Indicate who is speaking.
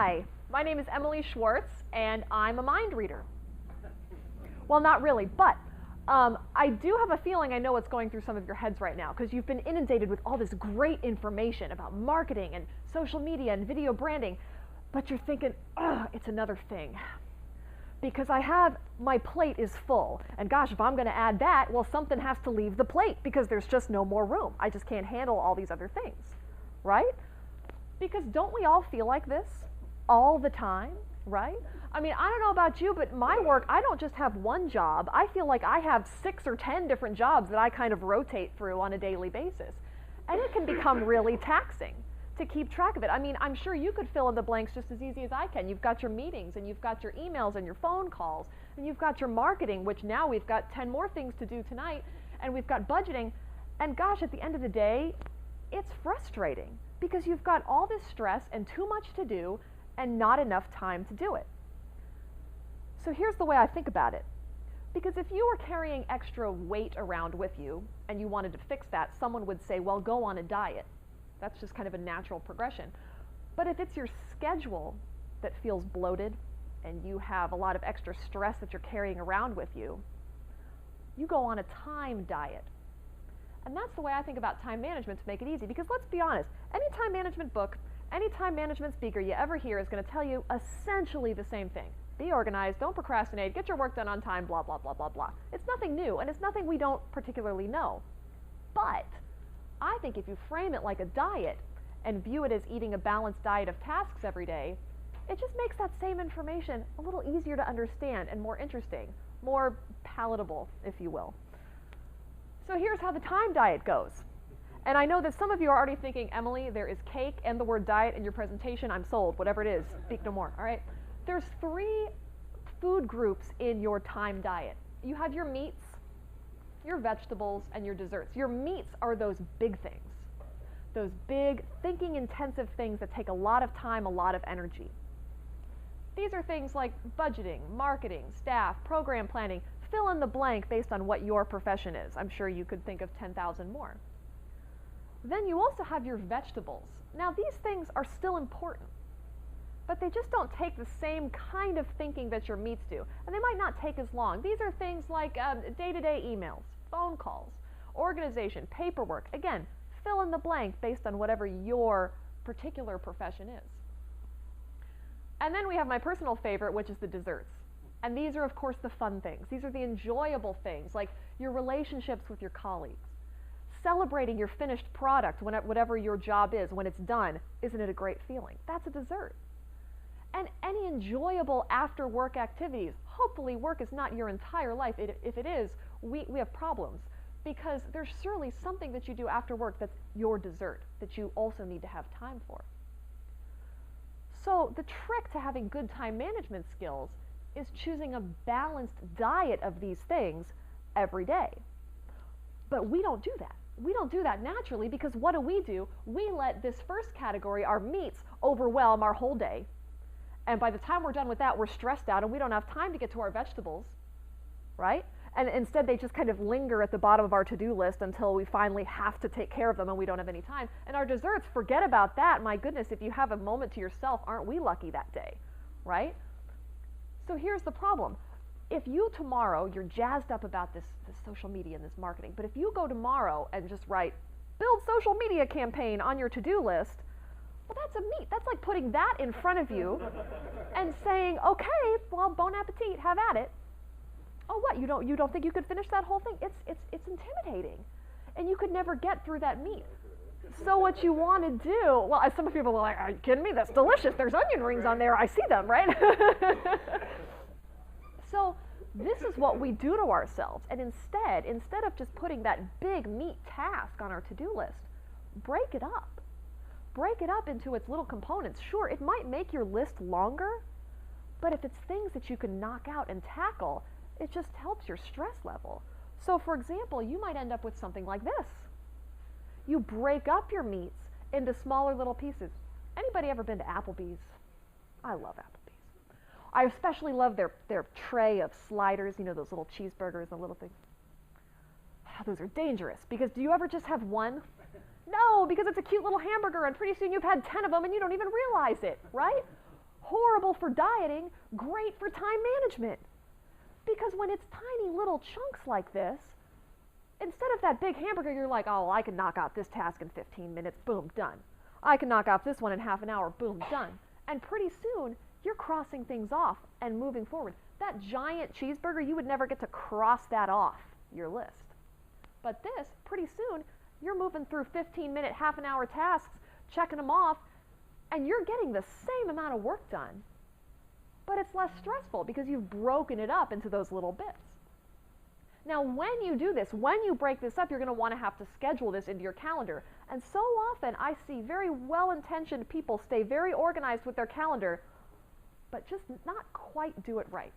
Speaker 1: Hi, my name is Emily Schwartz, and I'm a mind reader. Well, not really, but I do have a feeling I know what's going through some of your heads right now, because you've been inundated with all this great information about marketing and social media and video branding, but you're thinking, ugh, it's another thing. Because my plate is full, and gosh, if I'm going to add that, well, something has to leave the plate, because there's just no more room. I just can't handle all these other things, right? Because don't we all feel like this all the time, right? I mean, I don't know about you, but my work, I don't just have one job. I feel like I have 6 or 10 different jobs that I kind of rotate through on a daily basis. And it can become really taxing to keep track of it. I mean, I'm sure you could fill in the blanks just as easy as I can. You've got your meetings, and you've got your emails and your phone calls, and you've got your marketing, which now we've got 10 more things to do tonight, and we've got budgeting. And gosh, at the end of the day, it's frustrating because you've got all this stress and too much to do and not enough time to do it. So here's the way I think about it. Because if you were carrying extra weight around with you and you wanted to fix that, someone would say, well, go on a diet. That's just kind of a natural progression. But if it's your schedule that feels bloated and you have a lot of extra stress that you're carrying around with you, you go on a time diet. And that's the way I think about time management to make it easy. Because let's be honest, any time management book, any time management speaker you ever hear is going to tell you essentially the same thing. Be organized, don't procrastinate, get your work done on time, blah, blah, blah, blah, blah. It's nothing new, and it's nothing we don't particularly know. But I think if you frame it like a diet and view it as eating a balanced diet of tasks every day, it just makes that same information a little easier to understand and more interesting, more palatable, if you will. So here's how the time diet goes. And I know that some of you are already thinking, Emily, there is cake and the word diet in your presentation. I'm sold, whatever it is, speak no more, all right? There's 3 food groups in your time diet. You have your meats, your vegetables, and your desserts. Your meats are those big things, those big, thinking-intensive things that take a lot of time, a lot of energy. These are things like budgeting, marketing, staff, program planning. Fill in the blank based on what your profession is. I'm sure you could think of 10,000 more. Then you also have your vegetables. Now, these things are still important, but they just don't take the same kind of thinking that your meats do, and they might not take as long. These are things like day-to-day emails, phone calls, organization, paperwork. Again, fill in the blank based on whatever your particular profession is. And then we have my personal favorite, which is the desserts. And these are, of course, the fun things. These are the enjoyable things, like your relationships with your colleagues. Celebrating your finished product, whatever your job is, when it's done. Isn't it a great feeling? That's a dessert. And any enjoyable after-work activities. Hopefully work is not your entire life. If it is, we have problems, because there's surely something that you do after work that's your dessert, that you also need to have time for. So the trick to having good time management skills is choosing a balanced diet of these things every day. But we don't do that. We don't do that naturally, because what do? We let this first category, our meats, overwhelm our whole day. And by the time we're done with that, we're stressed out and we don't have time to get to our vegetables, right? And instead they just kind of linger at the bottom of our to-do list until we finally have to take care of them and we don't have any time. And our desserts, forget about that. My goodness, if you have a moment to yourself, aren't we lucky that day, right? So here's the problem. If you tomorrow, you're jazzed up about this social media and this marketing, but if you go tomorrow and just write, build social media campaign on your to-do list, well, that's a meat. That's like putting that in front of you and saying, okay, well, bon appetit, have at it. Oh, what, you don't think you could finish that whole thing? It's intimidating, and you could never get through that meat. So what you want to do, well, some people are like, are you kidding me? That's delicious. There's onion rings on there. I see them, right? So this is what we do to ourselves. And instead of just putting that big meat task on our to-do list, break it up. Break it up into its little components. Sure, it might make your list longer, but if it's things that you can knock out and tackle, it just helps your stress level. So for example, you might end up with something like this. You break up your meats into smaller little pieces. Anybody ever been to Applebee's? I love Applebee's. I especially love their tray of sliders, you know, those little cheeseburgers and little things. Those are dangerous, because do you ever just have one? No, because it's a cute little hamburger, and pretty soon you've had 10 of them and you don't even realize it, right? horrible for dieting, great for time management. Because when it's tiny little chunks like this, instead of that big hamburger, you're like, oh, well, I can knock out this task in 15 minutes, boom, done. I can knock out this one in half an hour, boom, done. And pretty soon, you're crossing things off and moving forward. That giant cheeseburger, you would never get to cross that off your list. But this, pretty soon, you're moving through 15-minute, half an hour tasks, checking them off, and you're getting the same amount of work done. But it's less stressful because you've broken it up into those little bits. Now, when you do this, when you break this up, you're going to want to have to schedule this into your calendar. And so often, I see very well-intentioned people stay very organized with their calendar, but just not quite do it right.